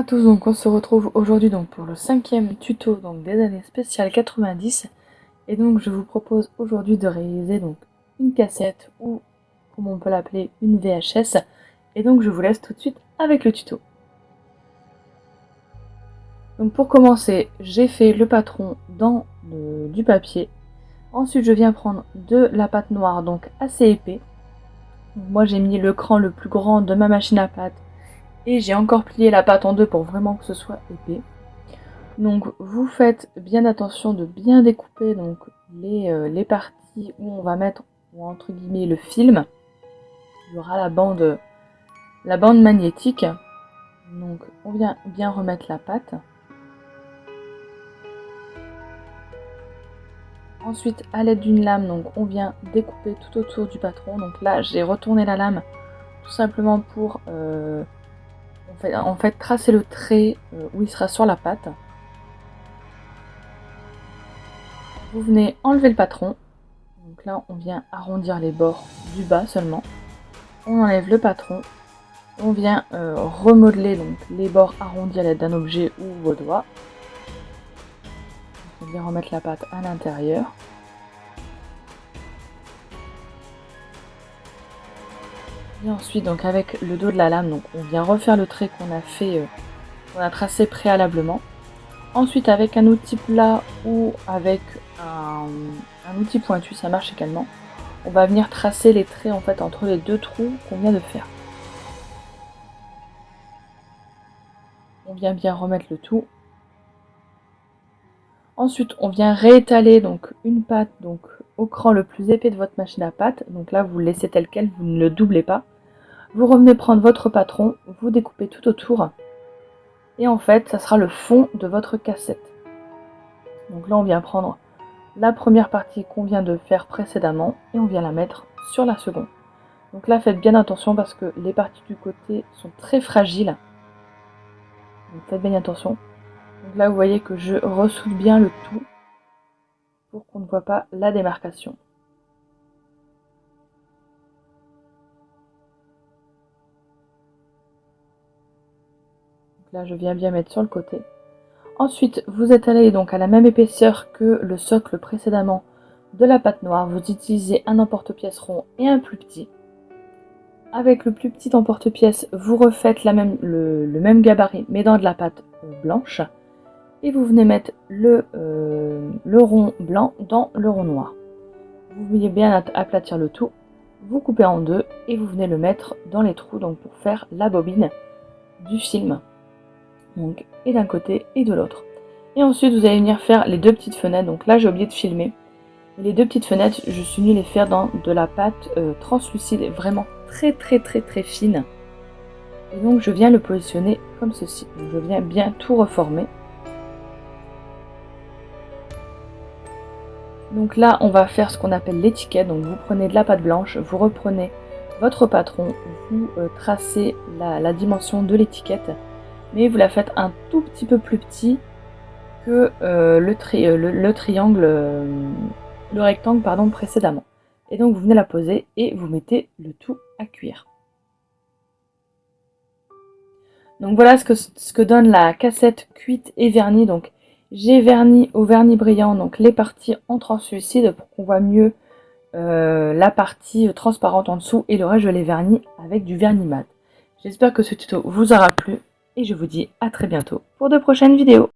à tous, donc on se retrouve aujourd'hui donc pour le 5e tuto donc des années spéciales 90 et donc je vous propose aujourd'hui de réaliser donc une cassette ou comme on peut l'appeler une VHS et donc je vous laisse tout de suite avec le tuto. Donc pour commencer, j'ai fait le patron dans du papier. Ensuite je viens prendre de la pâte noire donc assez épais. Donc, moi j'ai mis le cran le plus grand de ma machine à pâte et j'ai encore plié la pâte en deux pour vraiment que ce soit épais. Donc vous faites bien attention de bien découper donc les parties où on va mettre ou entre guillemets le film. Il y aura la bande magnétique. Donc on vient bien remettre la pâte. Ensuite à l'aide d'une lame, donc on vient découper tout autour du patron. Donc là j'ai retourné la lame tout simplement pour en fait tracer le trait où il sera sur la pâte. Vous venez enlever le patron. Donc là on vient arrondir les bords du bas seulement. On enlève le patron. On vient remodeler donc les bords arrondis à l'aide d'un objet ou vos doigts. On vient remettre la pâte à l'intérieur. Et ensuite donc avec le dos de la lame, donc on vient refaire le trait qu'on a fait, qu'on a tracé préalablement. Ensuite avec un outil plat ou avec un outil pointu, ça marche également. On va venir tracer les traits en fait entre les deux trous qu'on vient de faire. On vient bien remettre le tout. Ensuite, on vient réétaler donc une pâte donc au cran le plus épais de votre machine à pâte. Donc là, vous le laissez tel quel, vous ne le doublez pas. Vous revenez prendre votre patron, vous découpez tout autour. Et en fait, ça sera le fond de votre cassette. Donc là, on vient prendre la première partie qu'on vient de faire précédemment et on vient la mettre sur la seconde. Donc là, faites bien attention parce que les parties du côté sont très fragiles. Donc faites bien attention. Donc là, vous voyez que je ressoude bien le tout pour qu'on ne voit pas la démarcation. Donc là, je viens bien mettre sur le côté. Ensuite, vous étalez donc à la même épaisseur que le socle précédemment de la pâte noire. Vous utilisez un emporte-pièce rond et un plus petit. Avec le plus petit emporte-pièce, vous refaites le même gabarit mais dans de la pâte blanche. Et vous venez mettre le rond blanc dans le rond noir. Vous venez bien aplatir le tout, vous coupez en deux et vous venez le mettre dans les trous donc pour faire la bobine du film. Donc, et d'un côté et de l'autre. Et ensuite vous allez venir faire les deux petites fenêtres. Donc là j'ai oublié de filmer. Les deux petites fenêtres, je suis venue les faire dans de la pâte translucide, vraiment très fine. Et donc je viens le positionner comme ceci. Donc, je viens bien tout reformer. Donc là, on va faire ce qu'on appelle l'étiquette. Donc vous prenez de la pâte blanche, vous reprenez votre patron, vous tracez la dimension de l'étiquette, mais vous la faites un tout petit peu plus petit que le rectangle pardon, précédemment. Et donc vous venez la poser et vous mettez le tout à cuire. Donc voilà ce que donne la cassette cuite et vernie. Donc j'ai verni au vernis brillant donc les parties en translucide pour qu'on voit mieux la partie transparente en dessous et le reste je l'ai verni avec du vernis mat. J'espère que ce tuto vous aura plu et je vous dis à très bientôt pour de prochaines vidéos.